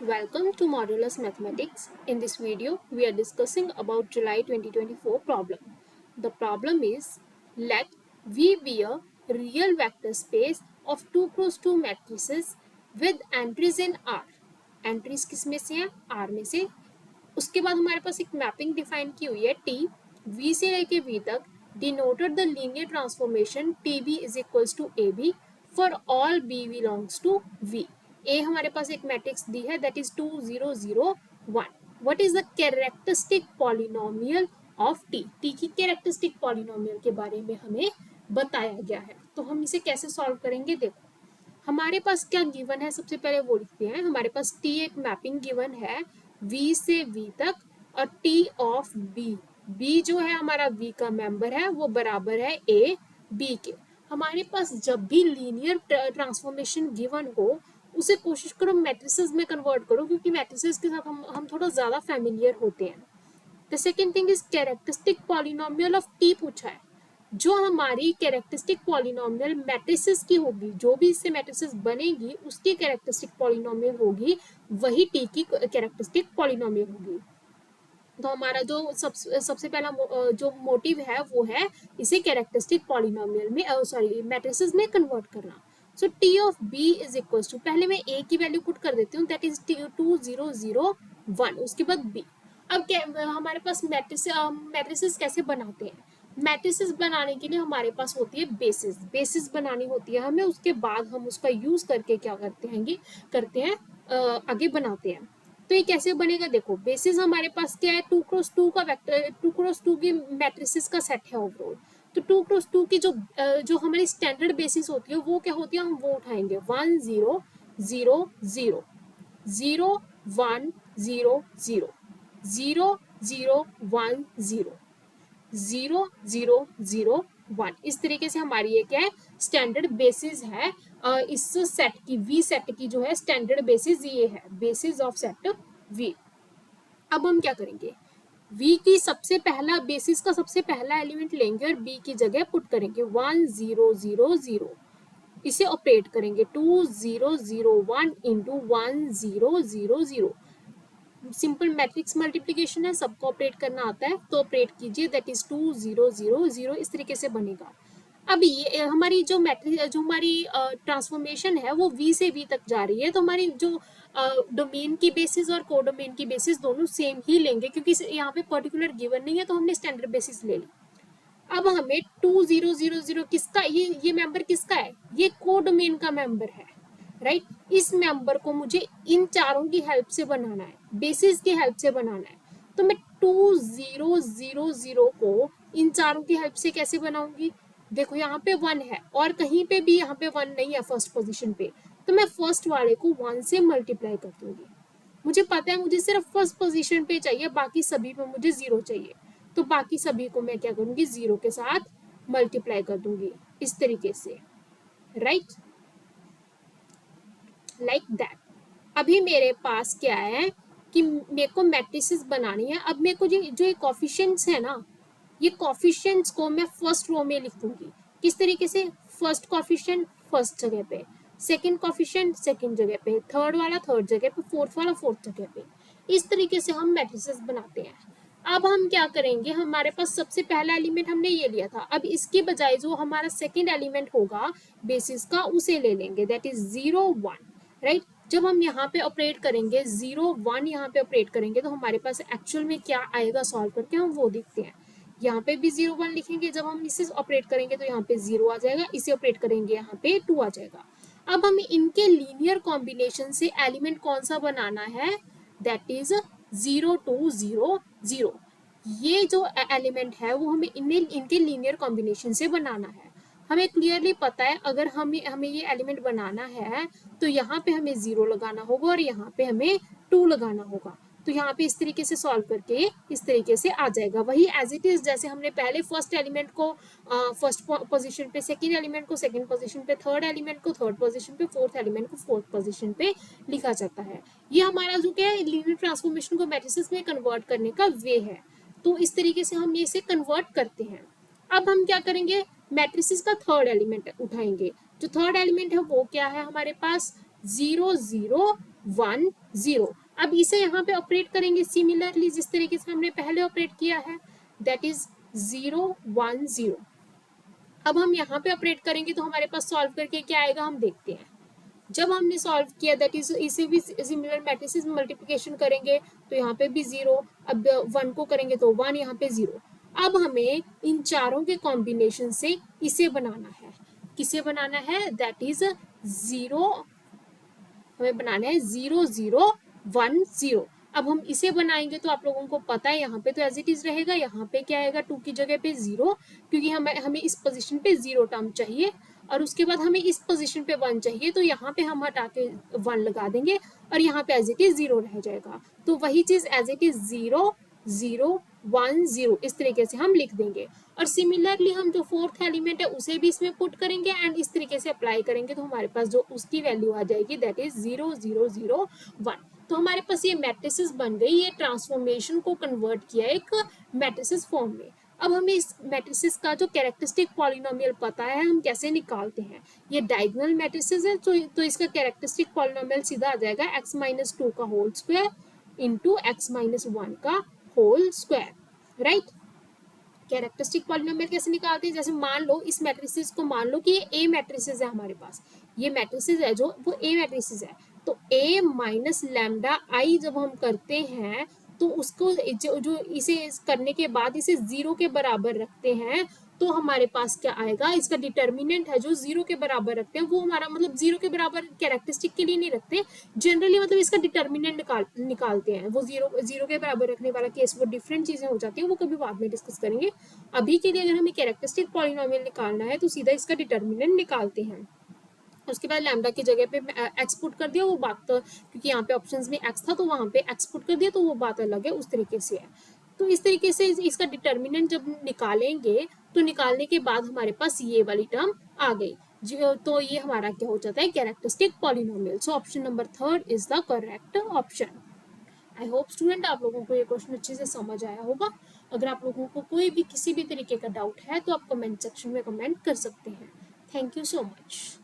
Welcome to Modulus Mathematics. In this video, we are discussing about July 2024 problem. The problem is, let V be a real vector space of 2 cross 2 matrices with entries in R. Entries किस में से हैं? R में से. उसके बाद हमारे पास एक मैपिंग डिफाइन की हुई है T, V से लेके V तक, denoted the linear transformation TB is equals to AB for all B belongs to V. ए हमारे पास एक मैट्रिक्स दी है that is 2001. What is the characteristic polynomial of T? T की कैरेक्टरिस्टिक पॉलिनोमियल के बारे में हमें बताया गया है. तो हम इसे कैसे सॉल्व करेंगे? देखो हमारे पास क्या गिवन है, सबसे पहले वो लिखते हैं. हमारे पास टी एक मैपिंग गिवन है v से v तक और t ऑफ b. b जो है हमारा v का मेंबर है वो बराबर है a b के. हमारे पास जब भी लीनियर ट्रांसफॉर्मेशन गिवन हो उसे कोशिश करो मैट्रिसेस में कन्वर्ट करो, क्योंकि मैट्रिसेस के साथ हम थोड़ा ज़्यादा फैमिलियर होते हैं. The second thing is characteristic polynomial of T पूछा है. जो हमारी कैरेक्टरिस्टिक पॉलिनोमियल मैट्रिसेस की होगी, जो भी इससे मैट्रिसेस बनेगी उसकी कैरेक्टरिस्टिक पॉलिनोमियल होगी, वही टी की कैरेक्टरिस्टिक पॉलिनोमियल होगी. तो हमारा जो सबसे पहला जो मोटिव है वो है इसे कैरेक्टरिस्टिक पॉलिनोमियल में मैट्रिसेस में कन्वर्ट करना. So T of B is equal to, पहले मैं ए की वैल्यू पुट कर देती हूँ, दैट इज 2001. उसके बाद बी. अब हमारे पास मैट्रिसेस कैसे बनाते हैं? मैट्रिसेस बनाने के लिए हमारे पास होती है बेसिस बनानी होती है हमें. उसके बाद हम उसका यूज करके क्या करते हैं आगे बनाते हैं. तो ये कैसे बनेगा? देखो बेसिस हमारे पास क्या है, 2x2 का वेक्टर, 2x2 की मैट्रिसेस का सेट है ओवरऑल. तो 2x2 की जो हमारी स्टैंडर्ड बेसिस होती है वो क्या होती है, हम वो उठाएंगे 1 0 0 0 0 1 0 0 0 0 1 0 0 0 0 1. इस तरीके से हमारी ये क्या है, स्टैंडर्ड बेसिस है. इस सेट की वी सेट की जो है स्टैंडर्ड बेसिस ये है, बेसिस ऑफ सेट वी. अब हम क्या करेंगे, वी की सबसे पहला बेसिस का सबसे पहला एलिमेंट लेंगे और बी की जगह पुट करेंगे 1 0 0 0. इसे ऑपरेट करेंगे 2 0 0 1 इंटू 1 0 0 0. सिंपल मैट्रिक्स मल्टीप्लीकेशन है, सबको ऑपरेट करना आता है तो ऑपरेट कीजिए, दैट इज 2 0 0 0. इस तरीके से बनेगा. अब ये हमारी जो हमारी ट्रांसफॉर्मेशन है वो वी से वी तक जा रही है. तो हमारी जो डोमेन की बेसिस और कोडोमेन की बेसिस दोनों सेम ही लेंगे, क्योंकि यहाँ पे पर्टिकुलर गिवन नहीं है तो हमने स्टैंडर्ड बेसिस ले ली. अब हमें 2 0 0 0 किसका, ये मेंबर किसका है, ये कोडोमेन का मेंबर है, राइट. इस मेंबर को मुझे इन चारों की हेल्प से बनाना है, बेसिस की हेल्प से बनाना है. तो मैं 2 0 0 0 को इन चारों की हेल्प से कैसे बनाऊंगी? देखो यहाँ पे 1 है और कहीं पे भी यहाँ पे 1 नहीं है फर्स्ट पोजीशन पे, तो मैं फर्स्ट वाले को 1 से मल्टीप्लाई कर दूंगी. मुझे पता है मुझे सिर्फ फर्स्ट पोजीशन पे चाहिए, बाकी सभी पे मुझे 0 चाहिए. तो बाकी सभी को मैं क्या करूंगी, 0 के साथ मल्टीप्लाई कर दूंगी इस तरीके से, राइट, लाइक दैट. अभी मेरे पास क्या है कि मेरे को मैट्रिसेस बनानी है. अब मेरे को जो ये कॉफिशिएंट्स है ना, ये कॉफिशिएंट्स को मैं फर्स्ट रो में लिख दूंगी. किस तरीके से? फर्स्ट कॉफिशिएंट फर्स्ट जगह पे, सेकंड कॉफिशिएंट सेकंड जगह पे, थर्ड वाला थर्ड जगह पे, फोर्थ वाला फोर्थ जगह पे. इस तरीके से हम मैट्रिसेस बनाते हैं. अब हम क्या करेंगे, हमारे पास सबसे पहला एलिमेंट हमने ये लिया था, अब इसके बजाय जो हमारा सेकंड एलिमेंट होगा बेसिस का उसे ले लेंगे, दैट इज 0 1, राइट. जब हम यहाँ पे ऑपरेट करेंगे 0 1 यहाँ पे ऑपरेट करेंगे तो हमारे पास एक्चुअल में क्या आएगा सॉल्व करके हम वो देखते हैं. यहाँ पे भी 0 1 लिखेंगे, जब हम इसे ऑपरेट करेंगे तो यहाँ पे 0 आ जाएगा, इसे ऑपरेट करेंगे यहाँ पे 2 आ जाएगा. अब हमें इनके लीनियर कॉम्बिनेशन से एलिमेंट कौन सा बनाना है, दैट इज 0 2 0 0. ये जो एलिमेंट है वो हमें इनके लीनियर कॉम्बिनेशन से बनाना है. हमें क्लियरली पता है अगर हमें ये एलिमेंट बनाना है तो यहाँ पे हमें 0 लगाना होगा और यहाँ पे हमें 2 लगाना होगा. तो यहाँ पे इस तरीके से सॉल्व करके इस तरीके से आ जाएगा, वही एज इट इज जैसे हमने पहले फर्स्ट एलिमेंट को फर्स्ट पोजीशन पे, सेकंड एलिमेंट को सेकंड पोजीशन पे, थर्ड एलिमेंट को थर्ड पोजीशन पे, फोर्थ एलिमेंट को फोर्थ पोजीशन पे लिखा जाता है. ये हमारा जो क्या है लीनियर ट्रांसफॉर्मेशन को मैट्रिसेस में कन्वर्ट करने का वे है. तो इस तरीके से हम इसे कन्वर्ट करते हैं. अब हम क्या करेंगे, मैट्रिसेस का थर्ड एलिमेंट उठाएंगे. जो थर्ड एलिमेंट है वो क्या है हमारे पास, 0 0 1 0। अब इसे यहाँ पे ऑपरेट करेंगे सिमिलरली जिस तरीके से हमने पहले ऑपरेट किया है, दैट इज 0 1 0। अब हम यहाँ पे ऑपरेट करेंगे तो हमारे पास सॉल्व करके क्या आएगा हम देखते हैं। जब हमने सॉल्व किया दैट इज इसे भी सिमिलर मैट्रिसेस में मल्टीप्लिकेशन करेंगे तो यहाँ पे भी 0, अब 1 को करेंगे तो 1, यहाँ पे 0। अब हमें इन चारों के कॉम्बिनेशन से इसे बनाना है। किसे बनाना है? दैट इज 0, हमें बनाना है 0 0 1 0। अब हम इसे बनाएंगे तो आप लोगों को पता है यहाँ पे तो एज इट इज रहेगा, यहाँ पे क्या आएगा 2 की जगह पे 0, क्योंकि हमें इस पोजीशन पे 0 टर्म चाहिए और उसके बाद हमें इस पोजीशन पे 1 चाहिए, तो यहाँ पे हम हटा के 1 लगा देंगे और यहाँ पे एज इट इज 0 रह जाएगा। तो वही चीज एज इट इज 0 0 1 0 इस तरीके से हम लिख देंगे। और सिमिलरली हम जो फोर्थ एलिमेंट है उसे भी इसमें पुट करेंगे एंड इस तरीके से अप्लाई करेंगे तो हमारे पास जो उसकी वैल्यू आ जाएगी दैट इज 0 0 0 1। तो हमारे पास ये मैट्रिसेस बन गई, ये ट्रांसफॉर्मेशन को कन्वर्ट किया एक मैट्रिसेस फॉर्म में। अब हमें इस मैट्रिसेस का जो कैरेक्टरिस्टिक पॉलिनोमियल पता है हम कैसे निकालते हैं। ये डायगोनल मैट्रिसेस है तो इसका कैरेक्टरिस्टिक पॉलिनोमियल सीधा आ जाएगा x माइनस 2 का whole square into x minus 1 का whole square, right. Characteristic polynomial कैसे निकालते हैं? जैसे मान लो इस मैट्रिसेस को मान लो कि ये ए मैट्रिसेस है हमारे पास, ये मैट्रिसेस है जो वो ए मैट्रिसेस है, तो ए माइनस लैम्डा आई जब हम करते हैं तो उसको जो इसे करने के बाद इसे 0 के बराबर रखते हैं तो हमारे पास क्या आएगा, इसका डिटर्मिनेंट है जो 0 के बराबर रखते हैं वो हमारा मतलब 0 के बराबर कैरेक्टरिस्टिक के लिए नहीं रखते जनरली, मतलब इसका डिटर्मिनेंट निकालते हैं। वो 0 के बराबर रखने वाला केस वो डिफरेंट चीजें हो जाती हैं, वो कभी बाद में डिस्कस करेंगे। अभी के लिए अगर हमें कैरेक्टरिस्टिक पॉलिनोमियल निकालना है तो सीधा इसका डिटर्मिनेंट निकालते हैं। उसके बाद लैम्डा की जगह पे एक्स पुट कर दिया, वो बात तो क्योंकि यहाँ पे ऑप्शंस में एक्स था तो वहाँ पे एक्स पुट कर दिया तो वो बात अलग है, उस तरीके से है। तो इस तरीके से इसका डिटर्मिनेंट जब निकालेंगे तो निकालने के बाद हमारे पास ये वाली टर्म आ गई, तो ये हमारा क्या हो जाता है characteristic polynomial. So option number 3 is the correct option. I hope student आप लोगों को ये क्वेश्चन अच्छे से समझ आया होगा। अगर आप लोगों को कोई भी किसी भी तरीके का डाउट है तो आप कमेंट सेक्शन में कमेंट कर सकते हैं। Thank you so much.